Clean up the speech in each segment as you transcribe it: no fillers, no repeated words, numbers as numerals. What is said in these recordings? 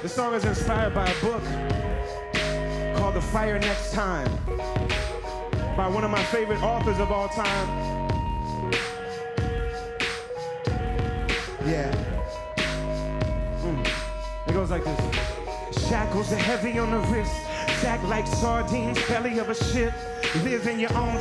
This song is inspired by a book called The Fire Next Time by one of my favorite authors of all time. Yeah. It goes like this. Shackles are heavy on the wrist, sack like sardines, belly of a ship. Live in your own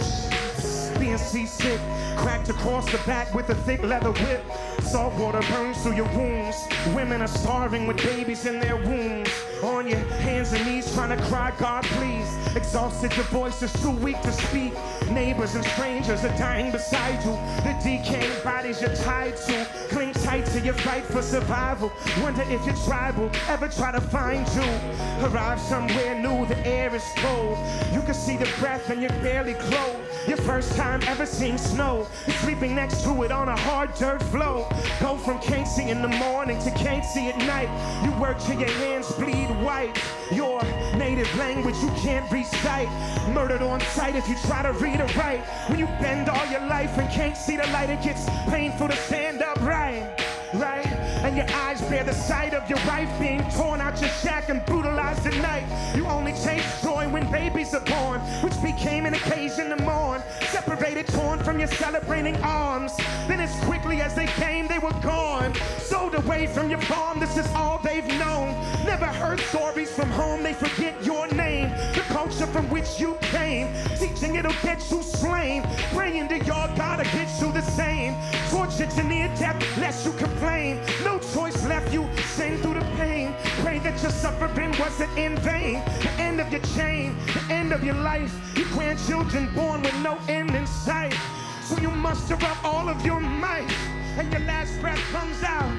being seasick, cracked across the back with a thick leather whip. Salt water burns through your wounds. Women are starving with babies in their wombs. On your hands and knees trying to cry, God please. Exhausted, your voice is too weak to speak. Neighbors and strangers are dying beside you. The decaying bodies you're tied to. Cling tight to your fight for survival. Wonder if your tribe will ever try to find you. Arrive somewhere new, the air is cold. You can see the breath and you're barely clothed. Your first time ever seeing snow. You're sleeping next to it on a hard dirt floor. Go from can't see in the morning to can't see at night. You work till your hands bleed white. Your native language you can't recite. Murdered on sight if you try to read or write. When you bend all your life and can't see the light, it gets painful to stand upright. Right? And your eyes bear the sight of your wife being torn out your shack and brutalized at night. You only taste joy when babies are born, which became an occasion to mourn. Separated, torn from your celebrating arms. Then as quickly as they came, they were gone. Sold away from your farm, this is all they've known. Never heard stories from home, they forget your name. The culture from which you came, teaching it'll get you slain. Praying to your God to get you the same. Tortured to near death, lest you complain. No choice left, you sing through the pain. Pray that your suffering wasn't in vain. The end of your chain, the end of your life. Your grandchildren born with no end in sight. So you muster up all of your might, and your last breath comes out.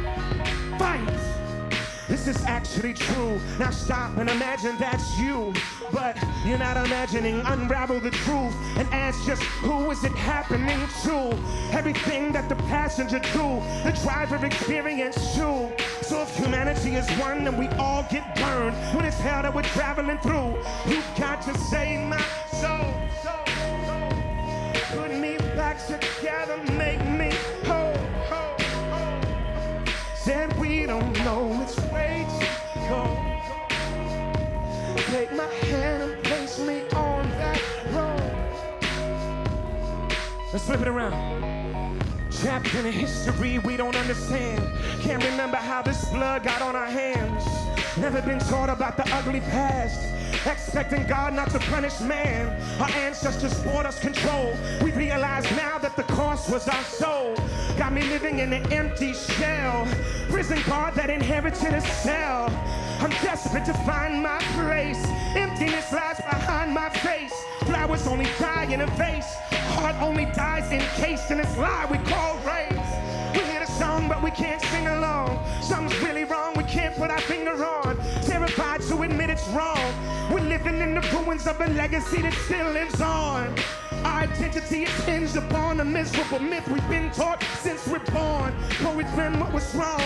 Fight! This is actually true. Now stop and imagine that's you. But you're not imagining, unravel the truth and ask just who is it happening to? Everything that the passenger do, the driver experienced too. So if humanity is one, then we all get burned. When it's hell that we're traveling through, you've got to save my soul. Put me back together, make me whole. Said we don't know which way to go. Take my hand and place me on that road. Let's flip it around. Trapped in a history we don't understand. Can't remember how this blood got on our hands. Never been taught about the ugly past. Expecting God not to punish man. Our ancestors brought us control. We realize now that the cost was our soul. Got me living in an empty shell. Prison guard that inherited a cell. I'm desperate to find my place. Emptiness lies behind my face. Flowers only die in a vase. Heart only dies encased in this lie we call race. We hear the song but we can't sing along. Something's really wrong we can't put our finger on. Terrified to admit it's wrong. We're living in the ruins of a legacy that still lives on. Our identity is hinged upon a miserable myth we've been taught since we're born. But we've been what was wrong.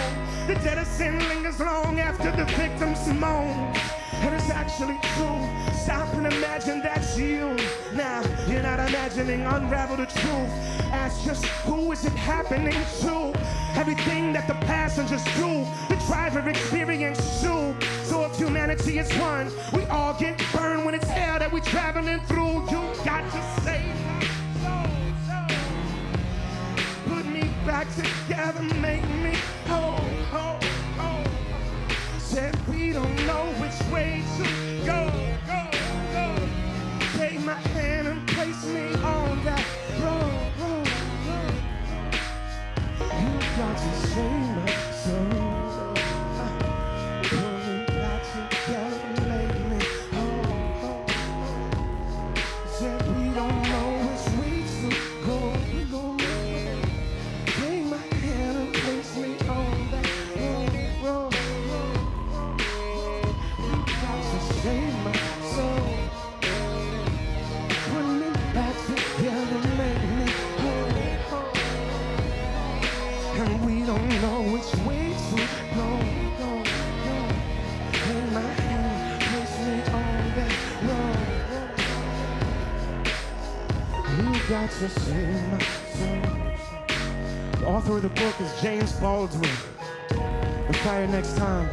The debt of sin lingers long after the victims moan. And it's actually true. Stop and imagine that's you. Now you're not imagining, unravel the truth. Ask just who is it happening to? Everything that the passengers do, the driver experienced too. So if humanity is one, we all get burned when it's hell that we're traveling through. You got to save my soul. Put me back together, make me whole. Said we don't know which way to go. Take my hand and place me on that road. You got to save my soul. Pull me back together, make me whole. Said we don't know which way to go. Take my hand and place me on that road. You got to save my soul. Put me back together, make me whole. And we don't know which way to go. Take my hand, place me on that road. You got to save my soul. The author of the book is James Baldwin. The Fire Next Time.